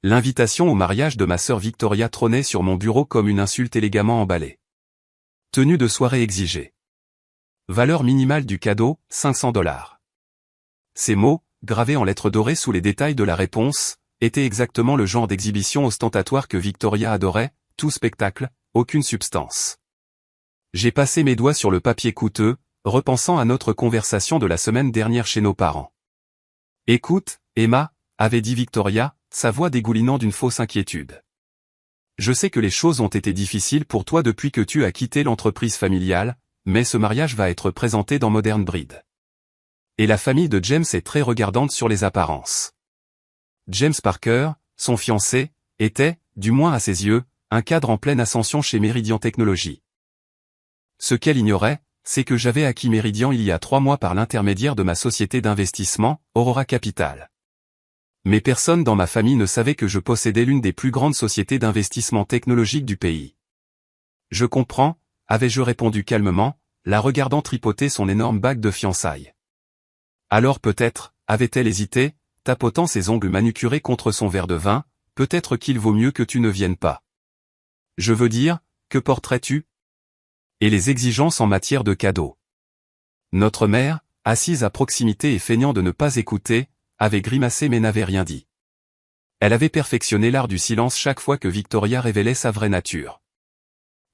L'invitation au mariage de ma sœur Victoria trônait sur mon bureau comme une insulte élégamment emballée. Tenue de soirée exigée. Valeur minimale du cadeau, $500. Ces mots, gravés en lettres dorées sous les détails de la réponse, étaient exactement le genre d'exhibition ostentatoire que Victoria adorait, tout spectacle, aucune substance. J'ai passé mes doigts sur le papier coûteux, repensant à notre conversation de la semaine dernière chez nos parents. « Écoute, Emma », avait dit Victoria, sa voix dégoulinant d'une fausse inquiétude. « Je sais que les choses ont été difficiles pour toi depuis que tu as quitté l'entreprise familiale, mais ce mariage va être présenté dans Modern Breed. Et la famille de James est très regardante sur les apparences. » James Parker, son fiancé, était, du moins à ses yeux, un cadre en pleine ascension chez Meridian Technologies. Ce qu'elle ignorait, c'est que j'avais acquis Meridian il y a 3 mois par l'intermédiaire de ma société d'investissement, Aurora Capital. Mais personne dans ma famille ne savait que je possédais l'une des plus grandes sociétés d'investissement technologique du pays. « Je comprends », avais-je répondu calmement, la regardant tripoter son énorme bague de fiançailles. Alors peut-être, avait-elle hésité, tapotant ses ongles manucurés contre son verre de vin, peut-être qu'il vaut mieux que tu ne viennes pas. Je veux dire, que porterais-tu ? Et les exigences en matière de cadeaux. Notre mère, assise à proximité et feignant de ne pas écouter, avait grimacé mais n'avait rien dit. Elle avait perfectionné l'art du silence chaque fois que Victoria révélait sa vraie nature.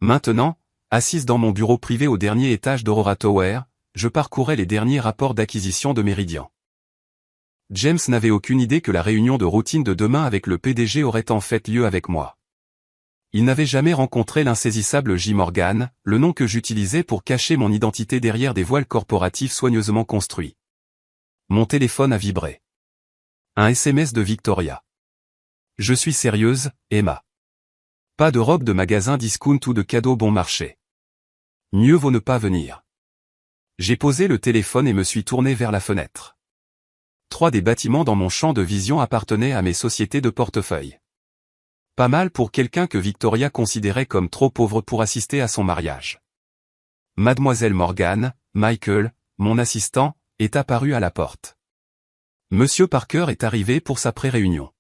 Maintenant, assise dans mon bureau privé au dernier étage d'Aurora Tower, je parcourais les derniers rapports d'acquisition de Meridian. James n'avait aucune idée que la réunion de routine de demain avec le PDG aurait en fait lieu avec moi. Il n'avait jamais rencontré l'insaisissable J. Morgan, le nom que j'utilisais pour cacher mon identité derrière des voiles corporatifs soigneusement construits. Mon téléphone a vibré. Un SMS de Victoria. « Je suis sérieuse, Emma. Pas de robe de magasin discount ou de cadeaux bon marché. Mieux vaut ne pas venir. » J'ai posé le téléphone et me suis tourné vers la fenêtre. 3 des bâtiments dans mon champ de vision appartenaient à mes sociétés de portefeuille. Pas mal pour quelqu'un que Victoria considérait comme trop pauvre pour assister à son mariage. Mademoiselle Morgan, Michael, mon assistant, est apparu à la porte. Monsieur Parker est arrivé pour sa pré-réunion.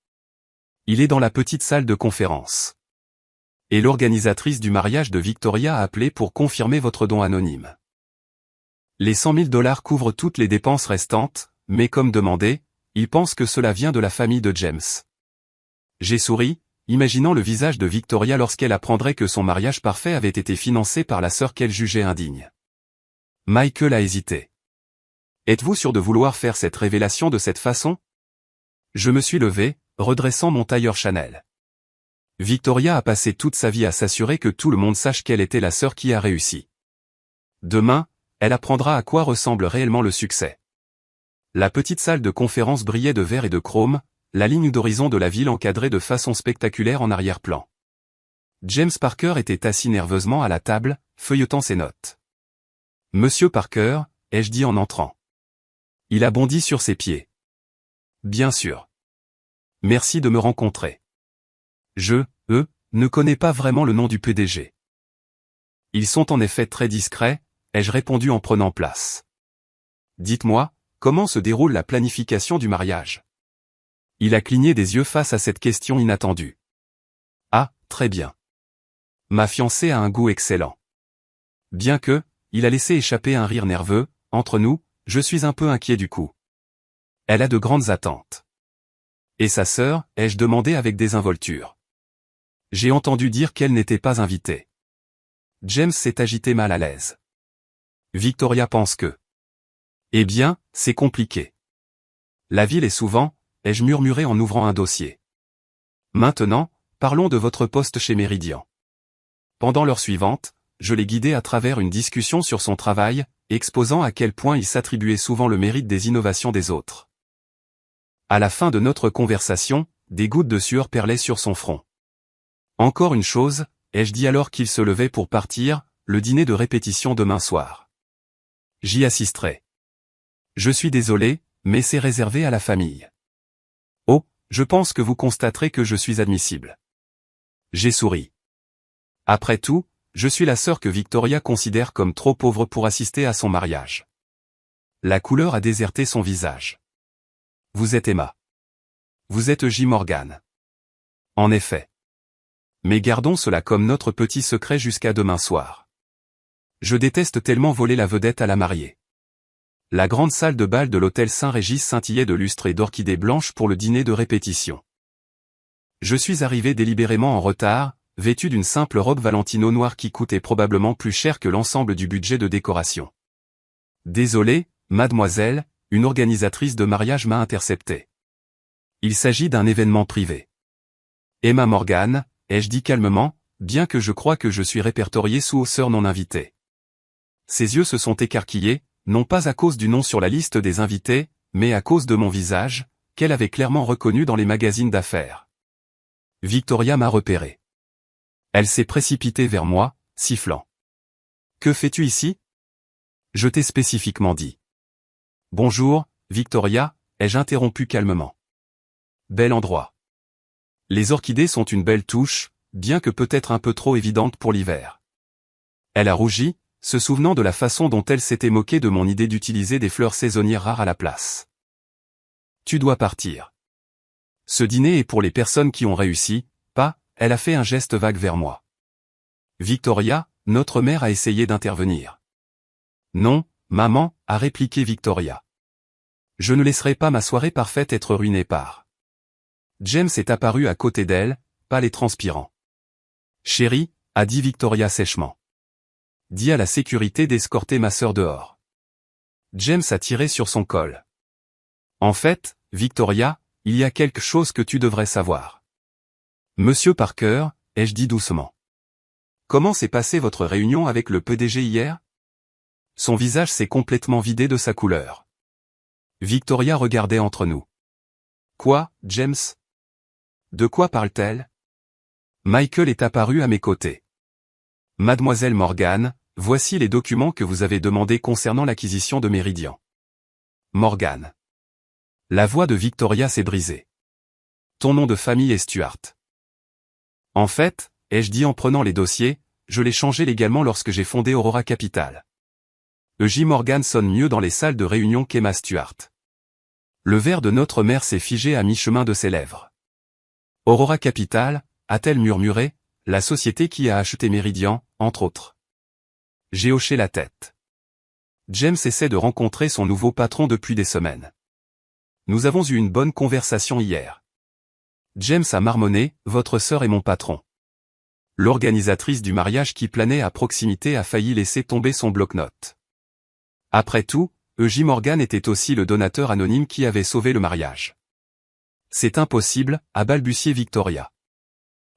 Il est dans la petite salle de conférence. Et l'organisatrice du mariage de Victoria a appelé pour confirmer votre don anonyme. Les $100 000 couvrent toutes les dépenses restantes, mais comme demandé, il pense que cela vient de la famille de James. J'ai souri, imaginant le visage de Victoria lorsqu'elle apprendrait que son mariage parfait avait été financé par la sœur qu'elle jugeait indigne. Michael a hésité. « Êtes-vous sûr de vouloir faire cette révélation de cette façon ?» Je me suis levé, redressant mon tailleur Chanel. Victoria a passé toute sa vie à s'assurer que tout le monde sache qu'elle était la sœur qui a réussi. Demain, elle apprendra à quoi ressemble réellement le succès. La petite salle de conférence brillait de verre et de chrome, la ligne d'horizon de la ville encadrée de façon spectaculaire en arrière-plan. James Parker était assis nerveusement à la table, feuilletant ses notes. « Monsieur Parker », ai-je dit en entrant. Il a bondi sur ses pieds. « Bien sûr. Merci de me rencontrer. Je, ne connais pas vraiment le nom du PDG. » Ils sont en effet très discrets, ai-je répondu en prenant place. « Dites-moi, comment se déroule la planification du mariage ?» Il a cligné des yeux face à cette question inattendue. « Ah, très bien. Ma fiancée a un goût excellent. » Bien que, il a laissé échapper un rire nerveux, entre nous, je suis un peu inquiet du coup. Elle a de grandes attentes. Et sa sœur, ai-je demandé avec désinvolture. J'ai entendu dire qu'elle n'était pas invitée. James s'est agité mal à l'aise. Victoria pense que. Eh bien, c'est compliqué. La ville est souvent, ai-je murmuré en ouvrant un dossier. Maintenant, parlons de votre poste chez Meridian. Pendant l'heure suivante, je l'ai guidé à travers une discussion sur son travail, exposant à quel point il s'attribuait souvent le mérite des innovations des autres. À la fin de notre conversation, des gouttes de sueur perlaient sur son front. Encore une chose, ai-je dit alors qu'il se levait pour partir, le dîner de répétition demain soir. J'y assisterai. Je suis désolé, mais c'est réservé à la famille. Oh, je pense que vous constaterez que je suis admissible. J'ai souri. Après tout, je suis la sœur que Victoria considère comme trop pauvre pour assister à son mariage. La couleur a déserté son visage. Vous êtes Emma. Vous êtes J. Morgan. En effet. Mais gardons cela comme notre petit secret jusqu'à demain soir. Je déteste tellement voler la vedette à la mariée. La grande salle de bal de l'hôtel Saint-Régis scintillait de lustres et d'orchidées blanches pour le dîner de répétition. Je suis arrivé délibérément en retard, vêtu d'une simple robe Valentino noire qui coûtait probablement plus cher que l'ensemble du budget de décoration. Désolé, mademoiselle, une organisatrice de mariage m'a intercepté. Il s'agit d'un événement privé. Emma Morgan, ai-je dit calmement, bien que je crois que je suis répertorié sous sœur non invitée. Ses yeux se sont écarquillés, non pas à cause du nom sur la liste des invités, mais à cause de mon visage, qu'elle avait clairement reconnu dans les magazines d'affaires. Victoria m'a repéré. Elle s'est précipitée vers moi, sifflant. « Que fais-tu ici ?» Je t'ai spécifiquement dit. « Bonjour, Victoria », ai-je interrompu calmement. « Bel endroit. Les orchidées sont une belle touche, bien que peut-être un peu trop évidente pour l'hiver. » Elle a rougi, se souvenant de la façon dont elle s'était moquée de mon idée d'utiliser des fleurs saisonnières rares à la place. « Tu dois partir. Ce dîner est pour les personnes qui ont réussi, pas », elle a fait un geste vague vers moi. Victoria, notre mère a essayé d'intervenir. Non, maman, a répliqué Victoria. Je ne laisserai pas ma soirée parfaite être ruinée par. James est apparu à côté d'elle, pâle et transpirant. Chérie, a dit Victoria sèchement. Dis à la sécurité d'escorter ma sœur dehors. James a tiré sur son col. En fait, Victoria, il y a quelque chose que tu devrais savoir. Monsieur Parker, ai-je dit doucement. Comment s'est passée votre réunion avec le PDG hier? Son visage s'est complètement vidé de sa couleur. Victoria regardait entre nous. Quoi, James? De quoi parle-t-elle? Michael est apparu à mes côtés. Mademoiselle Morgan, voici les documents que vous avez demandés concernant l'acquisition de Méridian. Morgan. La voix de Victoria s'est brisée. Ton nom de famille est Stuart. En fait, ai-je dit en prenant les dossiers, je l'ai changé légalement lorsque j'ai fondé Aurora Capital. E.J. Morgan sonne mieux dans les salles de réunion qu'Emma Stuart. Le verre de notre mère s'est figé à mi-chemin de ses lèvres. Aurora Capital, a-t-elle murmuré, la société qui a acheté Méridian, entre autres. J'ai hoché la tête. James essaie de rencontrer son nouveau patron depuis des semaines. Nous avons eu une bonne conversation hier. James a marmonné, votre sœur est mon patron. L'organisatrice du mariage qui planait à proximité a failli laisser tomber son bloc-notes. Après tout, E.J. Morgan était aussi le donateur anonyme qui avait sauvé le mariage. C'est impossible, a balbutié Victoria.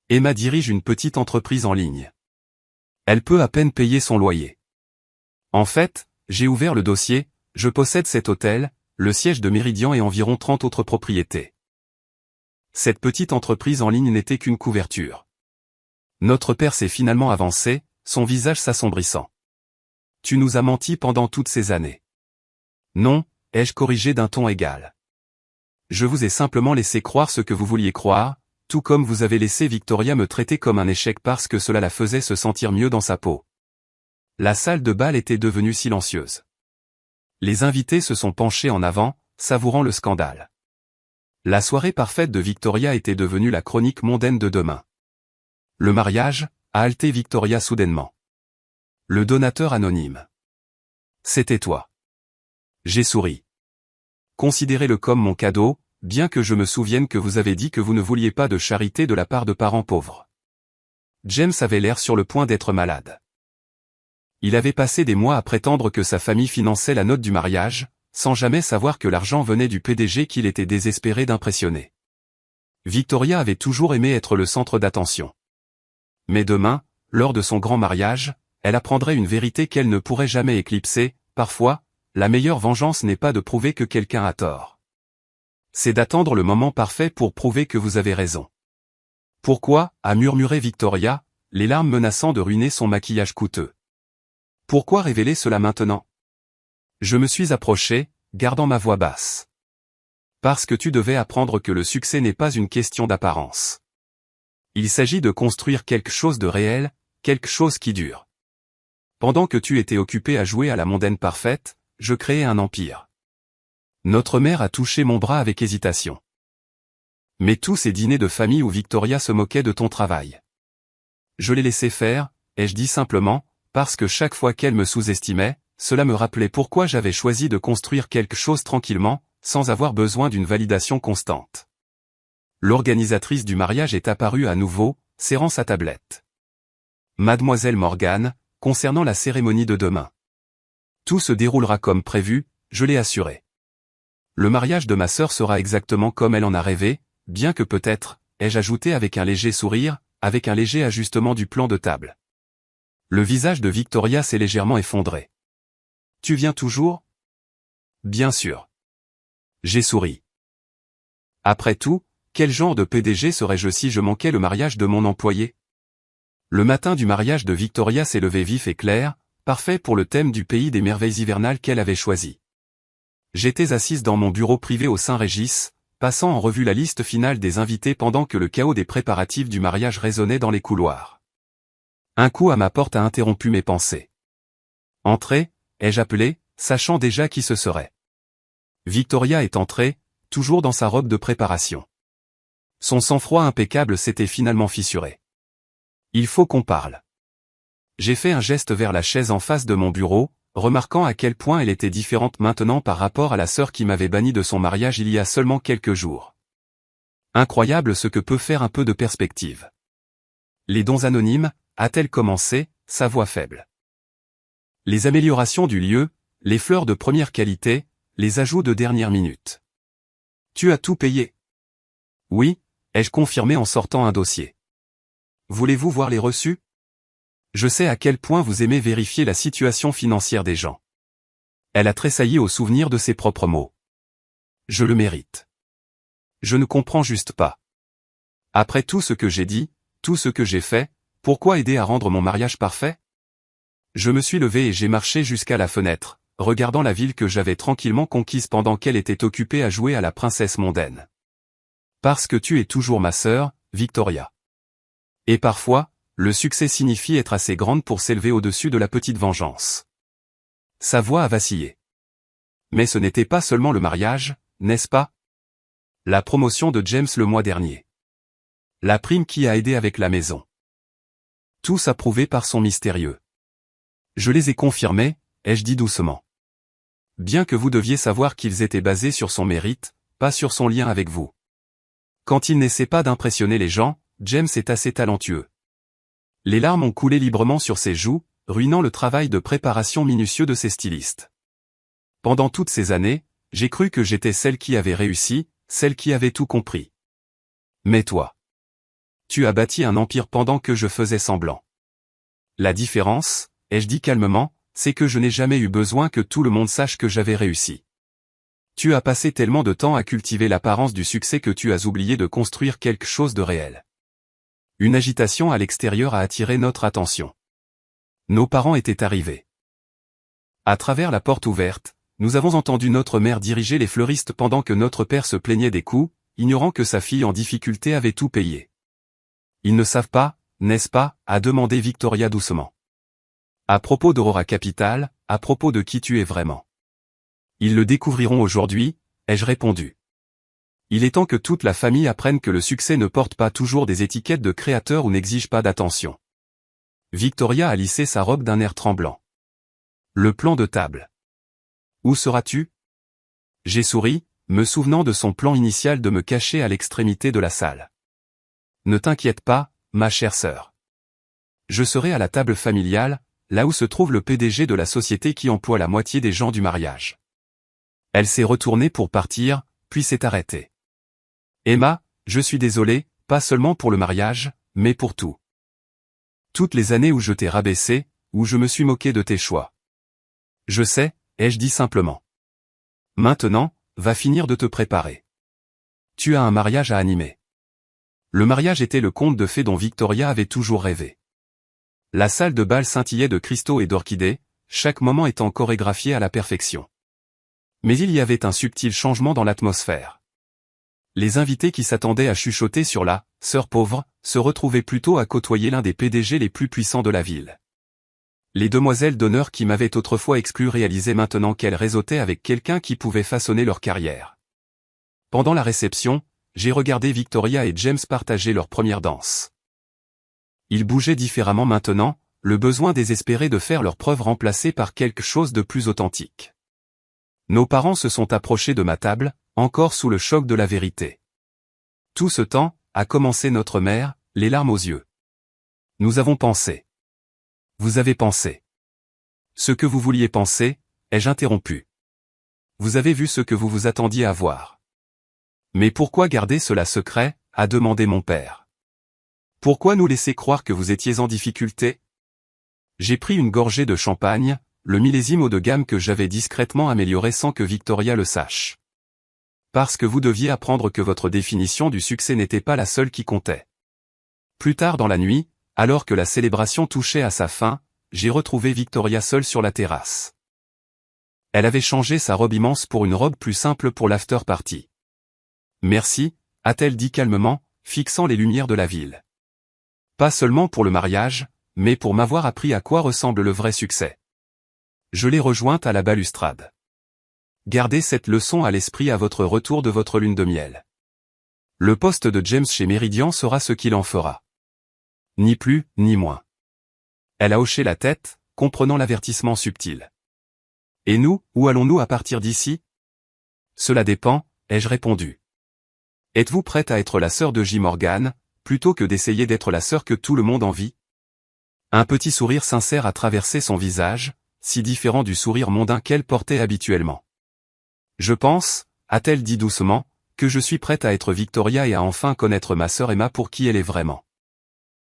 Emma dirige une petite entreprise en ligne. Elle peut à peine payer son loyer. En fait, j'ai ouvert le dossier, je possède cet hôtel, le siège de Méridian et environ 30 autres propriétés. Cette petite entreprise en ligne n'était qu'une couverture. Notre père s'est finalement avancé, son visage s'assombrissant. Tu nous as menti pendant toutes ces années. Non, ai-je corrigé d'un ton égal. Je vous ai simplement laissé croire ce que vous vouliez croire, tout comme vous avez laissé Victoria me traiter comme un échec parce que cela la faisait se sentir mieux dans sa peau. La salle de bal était devenue silencieuse. Les invités se sont penchés en avant, savourant le scandale. La soirée parfaite de Victoria était devenue la chronique mondaine de demain. Le mariage, a halté Victoria soudainement. Le donateur anonyme. C'était toi. J'ai souri. Considérez-le comme mon cadeau, bien que je me souvienne que vous avez dit que vous ne vouliez pas de charité de la part de parents pauvres. James avait l'air sur le point d'être malade. Il avait passé des mois à prétendre que sa famille finançait la note du mariage, sans jamais savoir que l'argent venait du PDG qu'il était désespéré d'impressionner. Victoria avait toujours aimé être le centre d'attention. Mais demain, lors de son grand mariage, elle apprendrait une vérité qu'elle ne pourrait jamais éclipser, parfois, la meilleure vengeance n'est pas de prouver que quelqu'un a tort. C'est d'attendre le moment parfait pour prouver que vous avez raison. Pourquoi, a murmuré Victoria, les larmes menaçant de ruiner son maquillage coûteux. Pourquoi révéler cela maintenant? Je me suis approché, gardant ma voix basse. Parce que tu devais apprendre que le succès n'est pas une question d'apparence. Il s'agit de construire quelque chose de réel, quelque chose qui dure. Pendant que tu étais occupé à jouer à la mondaine parfaite, je créais un empire. Notre mère a touché mon bras avec hésitation. Mais tous ces dîners de famille où Victoria se moquait de ton travail. Je les laissais faire, ai-je dit simplement, parce que chaque fois qu'elle me sous-estimait, cela me rappelait pourquoi j'avais choisi de construire quelque chose tranquillement, sans avoir besoin d'une validation constante. L'organisatrice du mariage est apparue à nouveau, serrant sa tablette. Mademoiselle Morgan, concernant la cérémonie de demain. Tout se déroulera comme prévu, je l'ai assuré. Le mariage de ma sœur sera exactement comme elle en a rêvé, bien que peut-être, ai-je ajouté avec un léger sourire, avec un léger ajustement du plan de table. Le visage de Victoria s'est légèrement effondré. Tu viens toujours ? Bien sûr. J'ai souri. Après tout, quel genre de PDG serais-je si je manquais le mariage de mon employé ? Le matin du mariage de Victoria s'est levé vif et clair, parfait pour le thème du pays des merveilles hivernales qu'elle avait choisi. J'étais assise dans mon bureau privé au Saint-Régis, passant en revue la liste finale des invités pendant que le chaos des préparatifs du mariage résonnait dans les couloirs. Un coup à ma porte a interrompu mes pensées. Entrez, ai-je appelé, sachant déjà qui ce serait. Victoria est entrée, toujours dans sa robe de préparation. Son sang-froid impeccable s'était finalement fissuré. Il faut qu'on parle. J'ai fait un geste vers la chaise en face de mon bureau, remarquant à quel point elle était différente maintenant par rapport à la sœur qui m'avait banni de son mariage il y a seulement quelques jours. Incroyable ce que peut faire un peu de perspective. Les dons anonymes, a-t-elle commencé, sa voix faible. Les améliorations du lieu, les fleurs de première qualité, les ajouts de dernière minute. Tu as tout payé. Oui, ai-je confirmé en sortant un dossier. Voulez-vous voir les reçus ? Je sais à quel point vous aimez vérifier la situation financière des gens. Elle a tressailli au souvenir de ses propres mots. Je le mérite. Je ne comprends juste pas. Après tout ce que j'ai dit, tout ce que j'ai fait, pourquoi aider à rendre mon mariage parfait ? Je me suis levé et j'ai marché jusqu'à la fenêtre, regardant la ville que j'avais tranquillement conquise pendant qu'elle était occupée à jouer à la princesse mondaine. Parce que tu es toujours ma sœur, Victoria. Et parfois, le succès signifie être assez grande pour s'élever au-dessus de la petite vengeance. Sa voix a vacillé. Mais ce n'était pas seulement le mariage, n'est-ce pas ? La promotion de James le mois dernier. La prime qui a aidé avec la maison. Tous approuvés par son mystérieux. Je les ai confirmés, ai-je dit doucement. Bien que vous deviez savoir qu'ils étaient basés sur son mérite, pas sur son lien avec vous. Quand il n'essaie pas d'impressionner les gens, James est assez talentueux. Les larmes ont coulé librement sur ses joues, ruinant le travail de préparation minutieux de ses stylistes. Pendant toutes ces années, j'ai cru que j'étais celle qui avait réussi, celle qui avait tout compris. Mais toi, tu as bâti un empire pendant que je faisais semblant. La différence, ai-je dit calmement, c'est que je n'ai jamais eu besoin que tout le monde sache que j'avais réussi. Tu as passé tellement de temps à cultiver l'apparence du succès que tu as oublié de construire quelque chose de réel. Une agitation à l'extérieur a attiré notre attention. Nos parents étaient arrivés. À travers la porte ouverte, nous avons entendu notre mère diriger les fleuristes pendant que notre père se plaignait des coûts, ignorant que sa fille en difficulté avait tout payé. Ils ne savent pas, n'est-ce pas, a demandé Victoria doucement. À propos d'Aurora Capital, à propos de qui tu es vraiment. Ils le découvriront aujourd'hui, ai-je répondu. Il est temps que toute la famille apprenne que le succès ne porte pas toujours des étiquettes de créateur ou n'exige pas d'attention. Victoria a lissé sa robe d'un air tremblant. Le plan de table. Où seras-tu ? J'ai souri, me souvenant de son plan initial de me cacher à l'extrémité de la salle. Ne t'inquiète pas, ma chère sœur. Je serai à la table familiale, là où se trouve le PDG de la société qui emploie la moitié des gens du mariage. Elle s'est retournée pour partir, puis s'est arrêtée. Emma, je suis désolé, pas seulement pour le mariage, mais pour tout. Toutes les années où je t'ai rabaissé, où je me suis moqué de tes choix. Je sais, ai-je dit simplement. Maintenant, va finir de te préparer. Tu as un mariage à animer. Le mariage était le conte de fées dont Victoria avait toujours rêvé. La salle de bal scintillait de cristaux et d'orchidées, chaque moment étant chorégraphié à la perfection. Mais il y avait un subtil changement dans l'atmosphère. Les invités qui s'attendaient à chuchoter sur la « sœur pauvre » se retrouvaient plutôt à côtoyer l'un des PDG les plus puissants de la ville. Les demoiselles d'honneur qui m'avaient autrefois exclu réalisaient maintenant qu'elles réseautaient avec quelqu'un qui pouvait façonner leur carrière. Pendant la réception, j'ai regardé Victoria et James partager leur première danse. Ils bougeaient différemment maintenant, le besoin désespéré de faire leur preuve remplacé par quelque chose de plus authentique. Nos parents se sont approchés de ma table, encore sous le choc de la vérité. Tout ce temps, a commencé notre mère, les larmes aux yeux. Nous avons pensé. Vous avez pensé. Ce que vous vouliez penser, ai-je interrompu. Vous avez vu ce que vous vous attendiez à voir. Mais pourquoi garder cela secret, a demandé mon père. Pourquoi nous laisser croire que vous étiez en difficulté? J'ai pris une gorgée de champagne, le millésime haut de gamme que j'avais discrètement amélioré sans que Victoria le sache. Parce que vous deviez apprendre que votre définition du succès n'était pas la seule qui comptait. Plus tard dans la nuit, alors que la célébration touchait à sa fin, j'ai retrouvé Victoria seule sur la terrasse. Elle avait changé sa robe immense pour une robe plus simple pour l'after party. Merci, a-t-elle dit calmement, fixant les lumières de la ville. Pas seulement pour le mariage, mais pour m'avoir appris à quoi ressemble le vrai succès. Je l'ai rejointe à la balustrade. Gardez cette leçon à l'esprit à votre retour de votre lune de miel. Le poste de James chez Meridian sera ce qu'il en fera. Ni plus, ni moins. Elle a hoché la tête, comprenant l'avertissement subtil. Et nous, où allons-nous à partir d'ici? Cela dépend, ai-je répondu. Êtes-vous prête à être la sœur de J. Morgan, plutôt que d'essayer d'être la sœur que tout le monde envie? Un petit sourire sincère a traversé son visage, si différent du sourire mondain qu'elle portait habituellement. Je pense, a-t-elle dit doucement, que je suis prête à être Victoria et à enfin connaître ma sœur Emma pour qui elle est vraiment.